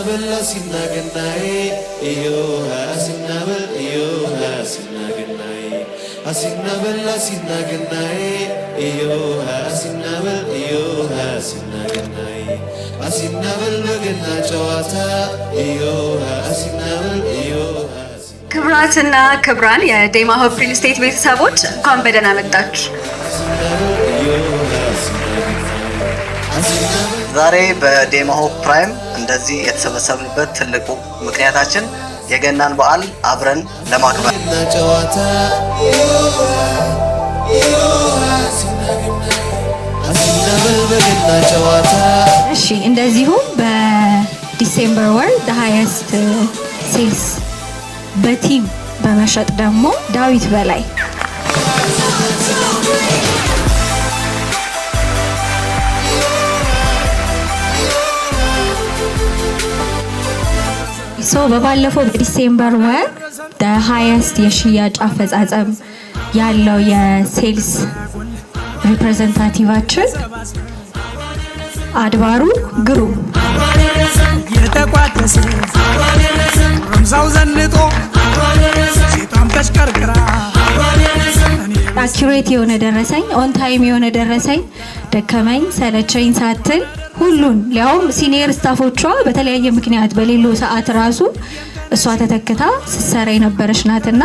bella sinnaganai iyo hasinabel iyo hasinaganai asinabella sinnaganai iyo hasinabel iyo hasinaganai asinabel በገና ጨዋታ iyo hasinabel iyo ክብራትና ክብራን የዴማ ሆፕ ሪል ስቴት ቤተሰቦች እንኳን በደህና መጣችሁ። ዛሬ በዴማ ሆፕ ፕራይም እንደዚህ የተሰበሰብንበት ትልቁ ምክንያታችን የገናን በዓል አብረን ለማክበር እሺ እንደዚሁም በዲሴምበር ወር the highest sales በቲም በመሸጥ ደግሞ ዳዊት በላይ በባለፈው በዲሴምበር ወር the highest የሽያጭ አፈጻጸም ያለው የሴልስ ሪፕሬዘንታቲቫችን አድባሩ ግሩም የተቋደሰ ረምዛው ዘንጦ ሲጣም ተሽከርክራ አኪዩሬት የሆነ ደረሰኝ ኦን ታይም የሆነ ደረሰኝ ደከመኝ ሰለቸኝ ሳትል ሁሉን ሊያውም ሲኒየር ስታፎቿ በተለያየ ምክንያት በሌሎ ሰዓት ራሱ እሷ ተተክታ ስትሰራ የነበረች ናትና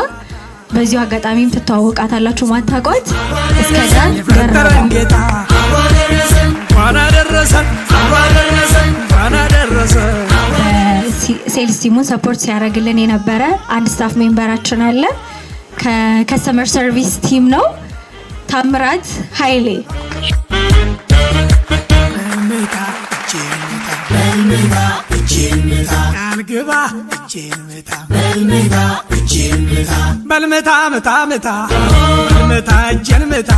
በዚሁ አጋጣሚም ትተዋወቃታላችሁ ማታቋት እስከዳን ገረመው ሴልስ ቲሙን ሰፖርት ሲያደርግልን የነበረ አንድ ስታፍ ሜምበራችን አለ ከከስተመር ሰርቪስ ቲም ነው ታምራት ኃይሌ በልመታ መታ መታ በልመታ እጄን መታ